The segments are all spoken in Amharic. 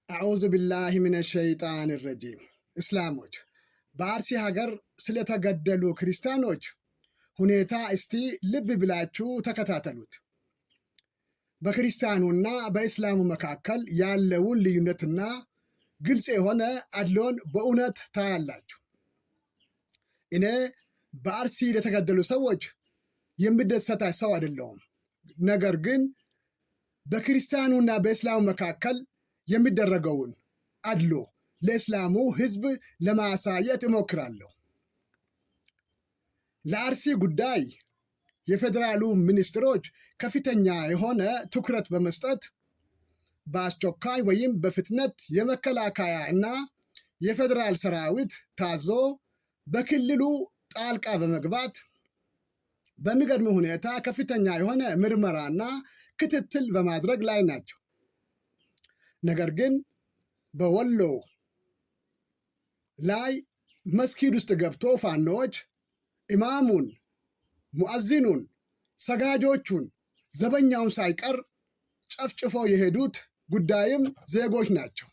አዑዙ ቢላሂ ሚነ ሸይጣን ረጂም። እስላሞች በአርሲ ሀገር ስለተገደሉ ክርስቲያኖች ሁኔታ እስቲ ልብ ብላችሁ ተከታተሉት። በክርስቲያኑና በእስላሙ መካከል ያለውን ልዩነትና ግልጽ የሆነ አድሎን በእውነት ታያላችሁ። እኔ በአርሲ ለተገደሉ ሰዎች የምደሰት ሰው አይደለሁም። ነገር ግን በክርስቲያኑና በእስላሙ መካከል የሚደረገውን አድሎ ለእስላሙ ሕዝብ ለማሳየት እሞክራለሁ። ለአርሲ ጉዳይ የፌዴራሉ ሚኒስትሮች ከፍተኛ የሆነ ትኩረት በመስጠት በአስቸኳይ ወይም በፍጥነት የመከላከያ እና የፌዴራል ሰራዊት ታዞ በክልሉ ጣልቃ በመግባት በሚገርም ሁኔታ ከፍተኛ የሆነ ምርመራና ክትትል በማድረግ ላይ ናቸው። ነገር ግን በወሎ ላይ መስጊድ ውስጥ ገብቶ ፋኖዎች ኢማሙን፣ ሙአዚኑን፣ ሰጋጆቹን፣ ዘበኛውን ሳይቀር ጨፍጭፎ የሄዱት ጉዳይም ዜጎች ናቸው።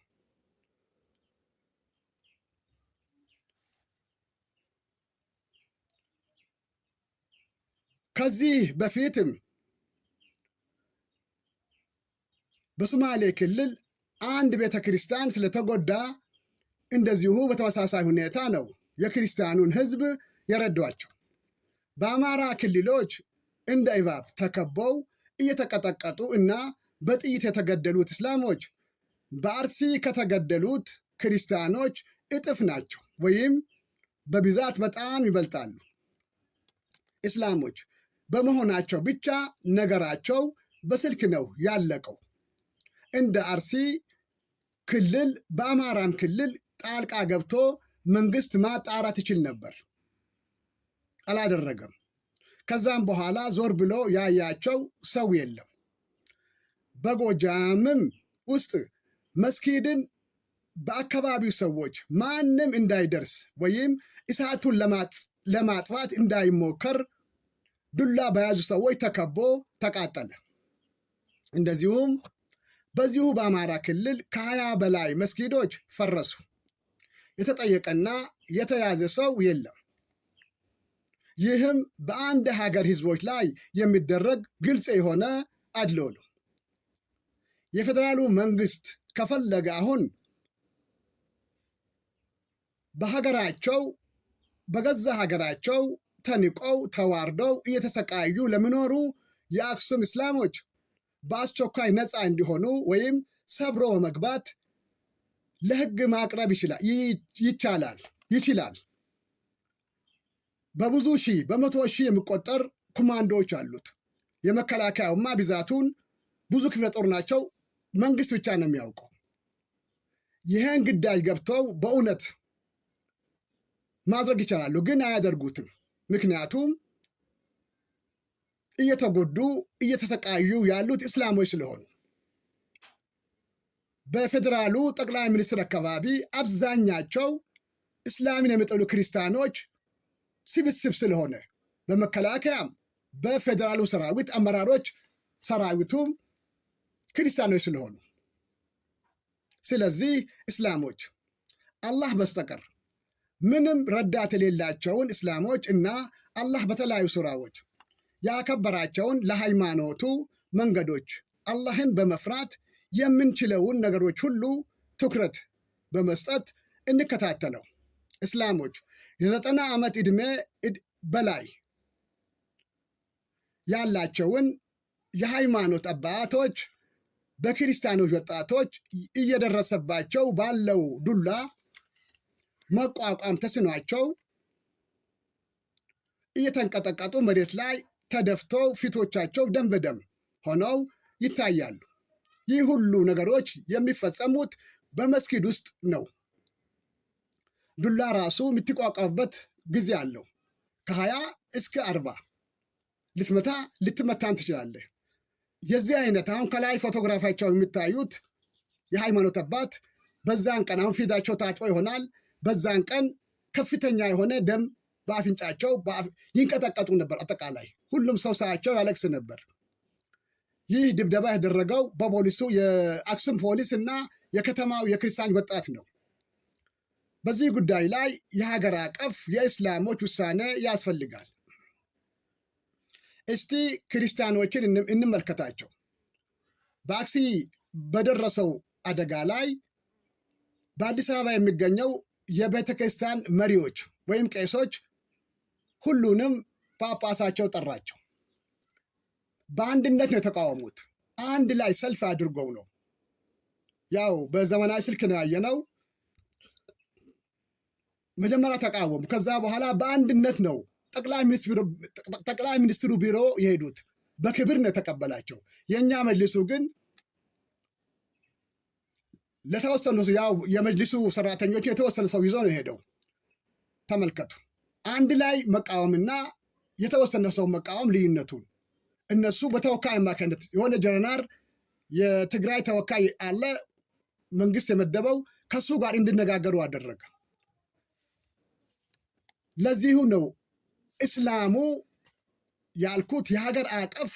ከዚህ በፊትም በሶማሌ ክልል አንድ ቤተ ክርስቲያን ስለተጎዳ እንደዚሁ በተመሳሳይ ሁኔታ ነው የክርስቲያኑን ሕዝብ የረዷቸው። በአማራ ክልሎች እንደ እባብ ተከበው እየተቀጠቀጡ እና በጥይት የተገደሉት እስላሞች በአርሲ ከተገደሉት ክርስቲያኖች እጥፍ ናቸው፣ ወይም በብዛት በጣም ይበልጣሉ። እስላሞች በመሆናቸው ብቻ ነገራቸው በስልክ ነው ያለቀው። እንደ አርሲ ክልል በአማራም ክልል ጣልቃ ገብቶ መንግስት ማጣራት ይችል ነበር፣ አላደረገም። ከዛም በኋላ ዞር ብሎ ያያቸው ሰው የለም። በጎጃምም ውስጥ መስጊድን በአካባቢው ሰዎች ማንም እንዳይደርስ ወይም እሳቱን ለማጥፋት እንዳይሞከር ዱላ በያዙ ሰዎች ተከቦ ተቃጠለ። እንደዚሁም በዚሁ በአማራ ክልል ከ20 በላይ መስጊዶች ፈረሱ። የተጠየቀና የተያዘ ሰው የለም። ይህም በአንድ ሀገር ህዝቦች ላይ የሚደረግ ግልጽ የሆነ አድሎ ነው። የፌዴራሉ መንግስት ከፈለገ አሁን በሀገራቸው በገዛ ሀገራቸው ተንቀው ተዋርደው እየተሰቃዩ ለሚኖሩ የአክሱም እስላሞች በአስቸኳይ ነፃ እንዲሆኑ ወይም ሰብሮ በመግባት ለህግ ማቅረብ ይችላል። በብዙ ሺህ በመቶ ሺህ የሚቆጠር ኮማንዶዎች አሉት። የመከላከያውማ ብዛቱን ብዙ ክፍለ ጦር ናቸው። መንግስት ብቻ ነው የሚያውቀው። ይህን ግዳጅ ገብተው በእውነት ማድረግ ይችላሉ፣ ግን አያደርጉትም። ምክንያቱም እየተጎዱ እየተሰቃዩ ያሉት እስላሞች ስለሆኑ። በፌዴራሉ ጠቅላይ ሚኒስትር አካባቢ አብዛኛቸው እስላምን የሚጠሉ ክርስቲያኖች ስብስብ ስለሆነ በመከላከያም በፌዴራሉ ሰራዊት አመራሮች ሰራዊቱም ክርስቲያኖች ስለሆኑ፣ ስለዚህ እስላሞች አላህ በስተቀር ምንም ረዳት የሌላቸውን እስላሞች እና አላህ በተለያዩ ሱራዎች ያከበራቸውን ለሃይማኖቱ መንገዶች አላህን በመፍራት የምንችለውን ነገሮች ሁሉ ትኩረት በመስጠት እንከታተለው። እስላሞች የ90 ዓመት ዕድሜ በላይ ያላቸውን የሃይማኖት አባቶች በክርስቲያኖች ወጣቶች እየደረሰባቸው ባለው ዱላ መቋቋም ተስኗቸው እየተንቀጠቀጡ መሬት ላይ ተደፍተው ፊቶቻቸው ደም በደም ሆነው ይታያሉ። ይህ ሁሉ ነገሮች የሚፈጸሙት በመስጊድ ውስጥ ነው። ዱላ ራሱ የምትቋቋምበት ጊዜ አለው። ከ20 እስከ 40 ልትመታም ትችላለህ። የዚህ አይነት አሁን ከላይ ፎቶግራፋቸው የሚታዩት የሃይማኖት አባት በዛን ቀን አሁን ፊታቸው ታጥቦ ይሆናል። በዛን ቀን ከፍተኛ የሆነ ደም በአፍንጫቸው ይንቀጠቀጡ ነበር። አጠቃላይ ሁሉም ሰው ሳያቸው ያለቅስ ነበር። ይህ ድብደባ ያደረገው በፖሊሱ የአክሱም ፖሊስ እና የከተማው የክርስቲያን ወጣት ነው። በዚህ ጉዳይ ላይ የሀገር አቀፍ የእስላሞች ውሳኔ ያስፈልጋል። እስቲ ክርስቲያኖችን እንመልከታቸው። በአክሲ በደረሰው አደጋ ላይ በአዲስ አበባ የሚገኘው የቤተ ክርስቲያን መሪዎች ወይም ቄሶች ሁሉንም ጳጳሳቸው ጠራቸው። በአንድነት ነው የተቃወሙት። አንድ ላይ ሰልፍ አድርገው ነው። ያው በዘመናዊ ስልክ ነው ያየነው። መጀመሪያ ተቃወሙ። ከዛ በኋላ በአንድነት ነው ጠቅላይ ሚኒስትሩ ቢሮ የሄዱት። በክብር ነው የተቀበላቸው። የእኛ መጅልሱ ግን ለተወሰኑ ያው የመጅልሱ ሰራተኞች የተወሰነ ሰው ይዞ ነው የሄደው። ተመልከቱ። አንድ ላይ መቃወምና የተወሰነ ሰው መቃወም ልዩነቱን። እነሱ በተወካይ አማካኝነት የሆነ ጀነራል የትግራይ ተወካይ አለ መንግስት የመደበው ከሱ ጋር እንዲነጋገሩ አደረገ። ለዚሁ ነው እስላሙ ያልኩት የሀገር አቀፍ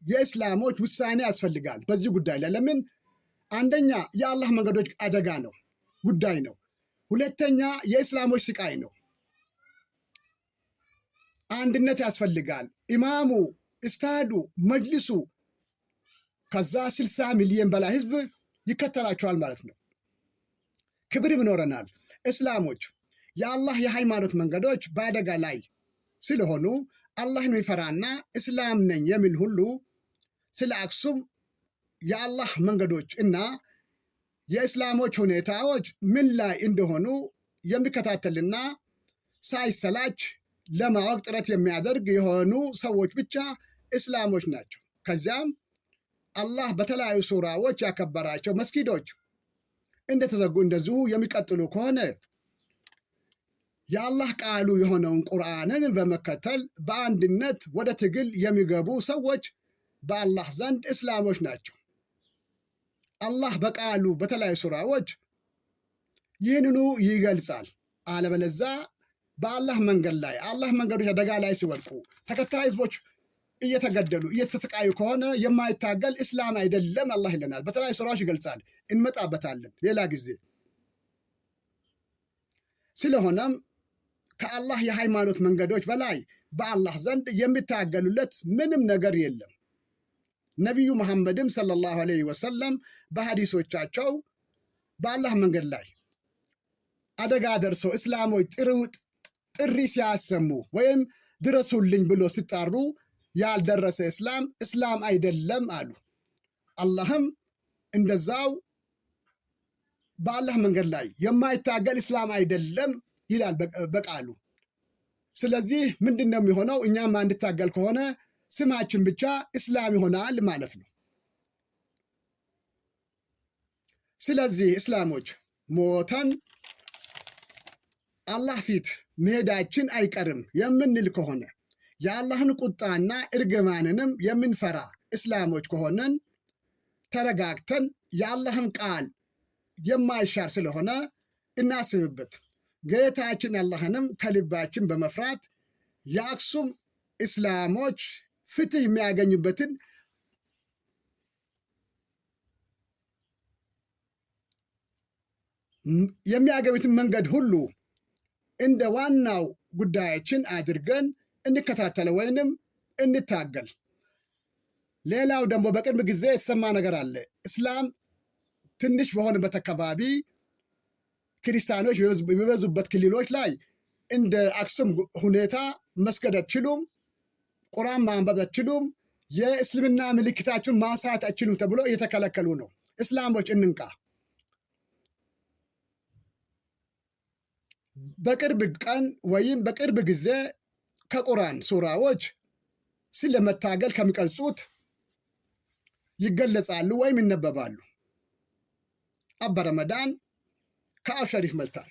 የእስላሞች ውሳኔ ያስፈልጋል በዚህ ጉዳይ ላይ። ለምን? አንደኛ የአላህ መንገዶች አደጋ ነው ጉዳይ ነው። ሁለተኛ የእስላሞች ስቃይ ነው። አንድነት ያስፈልጋል። ኢማሙ፣ እስታዱ፣ መጅልሱ ከዛ 60 ሚሊዮን በላይ ህዝብ ይከተላቸዋል ማለት ነው። ክብርም ይኖረናል። እስላሞች የአላህ የሃይማኖት መንገዶች በአደጋ ላይ ስለሆኑ አላህን የሚፈራና እስላም ነኝ የሚል ሁሉ ስለ አክሱም የአላህ መንገዶች እና የእስላሞች ሁኔታዎች ምን ላይ እንደሆኑ የሚከታተልና ሳይሰላች ለማወቅ ጥረት የሚያደርግ የሆኑ ሰዎች ብቻ እስላሞች ናቸው። ከዚያም አላህ በተለያዩ ሱራዎች ያከበራቸው መስጊዶች እንደተዘጉ እንደዚሁ የሚቀጥሉ ከሆነ የአላህ ቃሉ የሆነውን ቁርአንን በመከተል በአንድነት ወደ ትግል የሚገቡ ሰዎች በአላህ ዘንድ እስላሞች ናቸው። አላህ በቃሉ በተለያዩ ሱራዎች ይህንኑ ይገልጻል። አለበለዛ በአላህ መንገድ ላይ አላህ መንገዶች አደጋ ላይ ሲወድቁ ተከታይ ህዝቦች እየተገደሉ እየተሰቃዩ ከሆነ የማይታገል እስላም አይደለም አላህ ይለናል። በተለያዩ ሱራዎች ይገልጻል። እንመጣበታለን ሌላ ጊዜ። ስለሆነም ከአላህ የሃይማኖት መንገዶች በላይ በአላህ ዘንድ የሚታገሉለት ምንም ነገር የለም። ነቢዩ መሐመድም ሰለላሁ ዐለይሂ ወሰለም በሐዲሶቻቸው በአላህ መንገድ ላይ አደጋ ደርሶ እስላሞች ጥሪ ሲያሰሙ ወይም ድረሱልኝ ብሎ ሲጣሩ ያልደረሰ እስላም አይደለም አሉ። አላህም እንደዛው በአላህ መንገድ ላይ የማይታገል እስላም አይደለም ይላል በቃሉ። ስለዚህ ምንድን ነው የሚሆነው? እኛም አንድታገል ከሆነ ስማችን ብቻ እስላም ይሆናል ማለት ነው። ስለዚህ እስላሞች ሞተን አላህ ፊት መሄዳችን አይቀርም የምንል ከሆነ የአላህን ቁጣና እርግማንንም የምንፈራ እስላሞች ከሆነን ተረጋግተን የአላህን ቃል የማይሻር ስለሆነ እናስብበት። ጌታችን አላህንም ከልባችን በመፍራት የአክሱም እስላሞች ፍትህ የሚያገኙበትን መንገድ ሁሉ እንደ ዋናው ጉዳያችን አድርገን እንከታተለው ወይንም እንታገል። ሌላው ደግሞ በቅርብ ጊዜ የተሰማ ነገር አለ። እስላም ትንሽ በሆነበት አካባቢ ክርስቲያኖች በበዙበት ክልሎች ላይ እንደ አክሱም ሁኔታ መስገድ አትችሉም፣ ቁርአን ማንበብ አትችሉም፣ የእስልምና ምልክታችሁን ማሳት አትችሉም ተብሎ እየተከለከሉ ነው። እስላሞች እንንቃ። በቅርብ ቀን ወይም በቅርብ ጊዜ ከቁርአን ሱራዎች ስለመታገል ከሚቀርጹት ይገለጻሉ ወይም ይነበባሉ። አባ ረመዳን ከአብ ሸሪፍ መልታን